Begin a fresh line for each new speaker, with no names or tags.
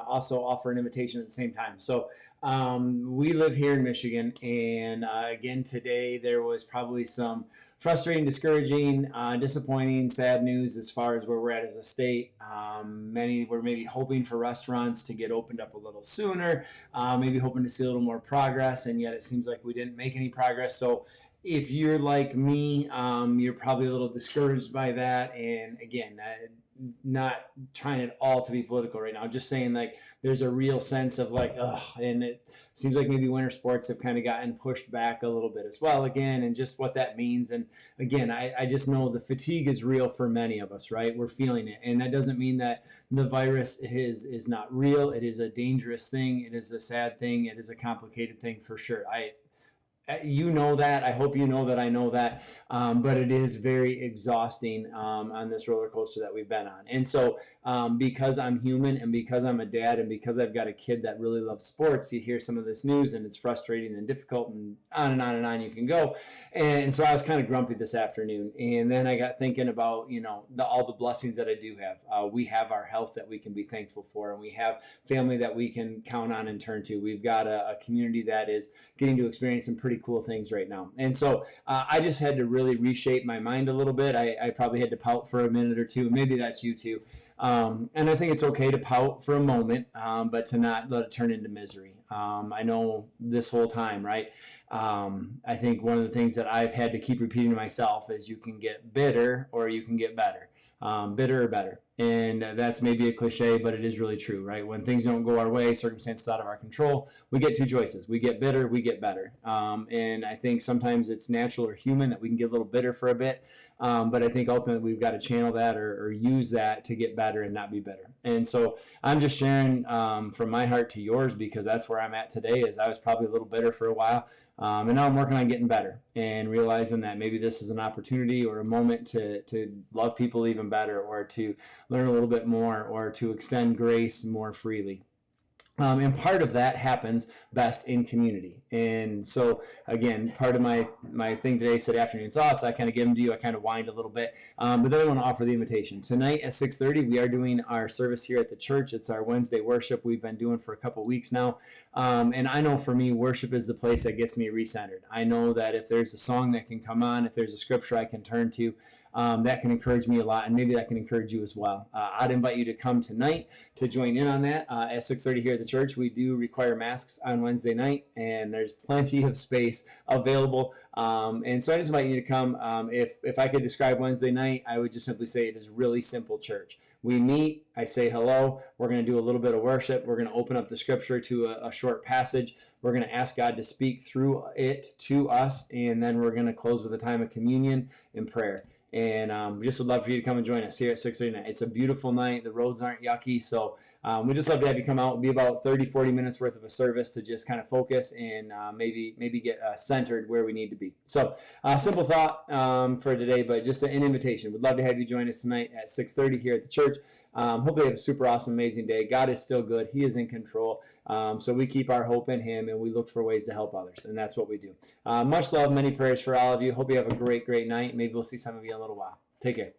also offer an invitation at the same time. So we live here in Michigan, and again today there was probably some frustrating, discouraging, disappointing, sad news as far as where we're at as a state. Many were maybe hoping for restaurants to get opened up a little sooner, maybe hoping to see a little more progress, and yet it seems like we didn't make any progress. So if you're like me, you're probably a little discouraged by that. And again, not trying at all to be political right now, just saying like there's a real sense of like, ugh, and it seems like maybe winter sports have kind of gotten pushed back a little bit as well again, and just what that means. And again, I just know the fatigue is real for many of us, right? We're feeling it. And that doesn't mean that the virus is not real. It is a dangerous thing. It is a sad thing. It is a complicated thing for sure. You know that. I hope you know that I know that. But it is very exhausting on this roller coaster that we've been on. And so because I'm human and because I'm a dad and because I've got a kid that really loves sports, you hear some of this news and it's frustrating and difficult and on and on and on you can go. And so I was kind of grumpy this afternoon. And then I got thinking about, all the blessings that I do have. We have our health that we can be thankful for, and we have family that we can count on and turn to. We've got a community that is getting to experience some pretty cool things right now. And so I just had to really reshape my mind a little bit. I probably had to pout for a minute or two. Maybe that's you too. And I think it's okay to pout for a moment, but to not let it turn into misery. I know this whole time, right? I think one of the things that I've had to keep repeating to myself is you can get bitter or you can get better. Bitter or better. And that's maybe a cliche, but it is really true, right? When things don't go our way, circumstances out of our control, we get two choices. We get bitter, we get better. And I think sometimes it's natural or human that we can get a little bitter for a bit. But I think ultimately we've got to channel that or use that to get better and not be bitter. And so I'm just sharing from my heart to yours, because that's where I'm at today. Is I was probably a little bitter for a while. And now I'm working on getting better and realizing that maybe this is an opportunity or a moment to love people even better, or to learn a little bit more, or to extend grace more freely. And part of that happens best in community. And so, again, part of my thing today said afternoon thoughts. I kind of give them to you. I kind of wind a little bit. But then I want to offer the invitation. Tonight at 6:30, we are doing our service here at the church. It's our Wednesday worship we've been doing for a couple weeks now. And I know for me, worship is the place that gets me recentered. I know that if there's a song that can come on, if there's a scripture I can turn to, that can encourage me a lot, and maybe that can encourage you as well. I'd invite you to come tonight to join in on that at 6:30 here at the church. We do require masks on Wednesday night, and there's plenty of space available. And so I just invite you to come. If I could describe Wednesday night, I would just simply say it is really simple church. We meet, I say hello, we're going to do a little bit of worship, we're going to open up the scripture to a short passage, we're going to ask God to speak through it to us, and then we're going to close with a time of communion and prayer. And we just would love for you to come and join us here at 6:30 night. It's a beautiful night. The roads aren't yucky. So we just love to have you come out. It'll be about 30-40 minutes worth of a service to just kind of focus and maybe get centered where we need to be. So simple thought for today, but just an invitation. We'd love to have you join us tonight at 6:30 here at the church. Hope you have a super awesome, amazing day. God is still good. He is in control. So we keep our hope in him, and we look for ways to help others. And that's what we do. Much love, many prayers for all of you. Hope you have a great, great night. Maybe we'll see some of you in a little while. Take care. Bye.